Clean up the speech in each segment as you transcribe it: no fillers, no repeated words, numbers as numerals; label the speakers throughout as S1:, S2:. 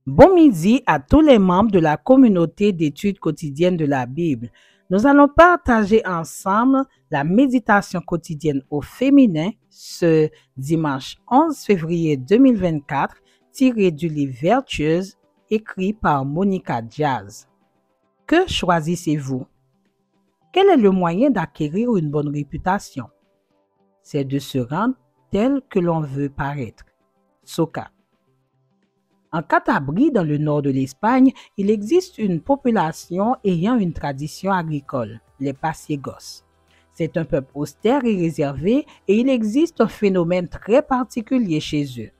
S1: Bon midi à tous les membres de la communauté d'études quotidiennes de la Bible. Nous allons partager ensemble la méditation quotidienne au féminin ce dimanche 11 février 2024, tiré du livre Vertueuse, écrit par Monica Diaz. Que choisissez-vous? Quel est le moyen d'acquérir une bonne réputation? C'est de se rendre tel que l'on veut paraître. Soka. En Cantabrie, dans le nord de l'Espagne, il existe une population ayant une tradition agricole, les Pasiegos. C'est un peuple austère et réservé et il existe un phénomène très particulier chez eux.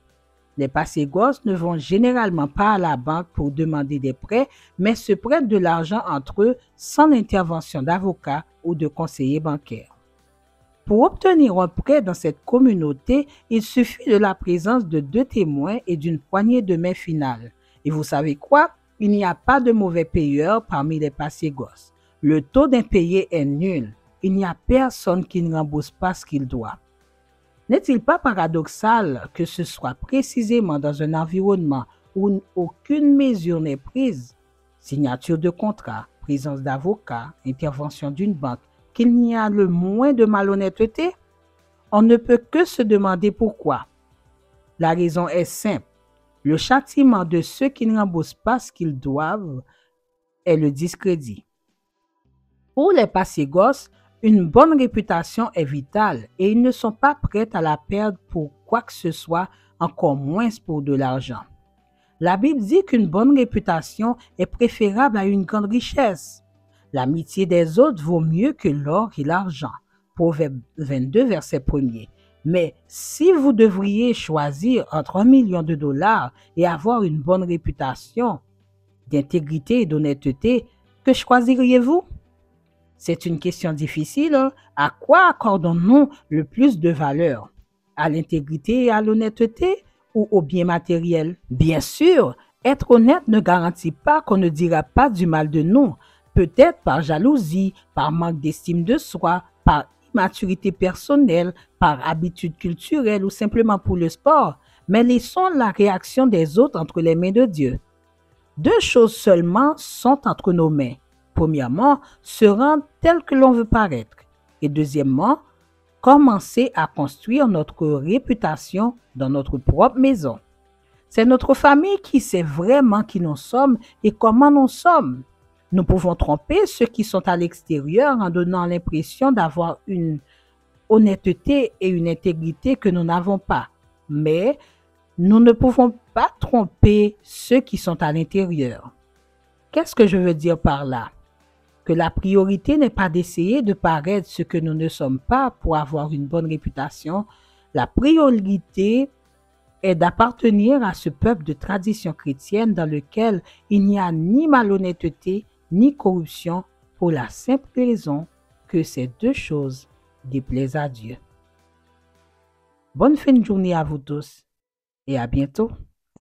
S1: Les Pasiegos ne vont généralement pas à la banque pour demander des prêts, mais se prêtent de l'argent entre eux sans l'intervention d'avocats ou de conseillers bancaires. Pour obtenir un prêt dans cette communauté, il suffit de la présence de 2 témoins et d'une poignée de main finale. Et vous savez quoi? Il n'y a pas de mauvais payeurs parmi les Pasiegos. Le taux d'impayé est nul. Il n'y a personne qui ne rembourse pas ce qu'il doit. N'est-il pas paradoxal que ce soit précisément dans un environnement où aucune mesure n'est prise, signature de contrat, présence d'avocats, intervention d'une banque, qu'il n'y a le moins de malhonnêteté? On ne peut que se demander pourquoi. La raison est simple. Le châtiment de ceux qui ne remboursent pas ce qu'ils doivent est le discrédit. Pour les Pasiegos, une bonne réputation est vitale et ils ne sont pas prêts à la perdre pour quoi que ce soit, encore moins pour de l'argent. La Bible dit qu'une bonne réputation est préférable à une grande richesse. L'amitié des autres vaut mieux que l'or et l'argent. Proverbe 22, verset 1er. Mais si vous devriez choisir entre $1 million et avoir une bonne réputation d'intégrité et d'honnêteté, que choisiriez-vous? C'est une question difficile. Hein? À quoi accordons-nous le plus de valeur? À l'intégrité et à l'honnêteté ou au bien matériel? Bien sûr, être honnête ne garantit pas qu'on ne dira pas du mal de nous. Peut-être par jalousie, par manque d'estime de soi, par immaturité personnelle, par habitude culturelle ou simplement pour le sport. Mais laissons la réaction des autres entre les mains de Dieu. 2 choses seulement sont entre nos mains. Premièrement, se rendre tel que l'on veut paraître. Et deuxièmement, commencer à construire notre réputation dans notre propre maison. C'est notre famille qui sait vraiment qui nous sommes et comment nous sommes. Nous pouvons tromper ceux qui sont à l'extérieur en donnant l'impression d'avoir une honnêteté et une intégrité que nous n'avons pas. Mais nous ne pouvons pas tromper ceux qui sont à l'intérieur. Qu'est-ce que je veux dire par là? Que la priorité n'est pas d'essayer de paraître ce que nous ne sommes pas pour avoir une bonne réputation. La priorité est d'appartenir à ce peuple de tradition chrétienne dans lequel il n'y a ni malhonnêteté ni corruption pour la simple raison que ces 2 choses déplaisent à Dieu. Bonne fin de journée à vous tous et à bientôt.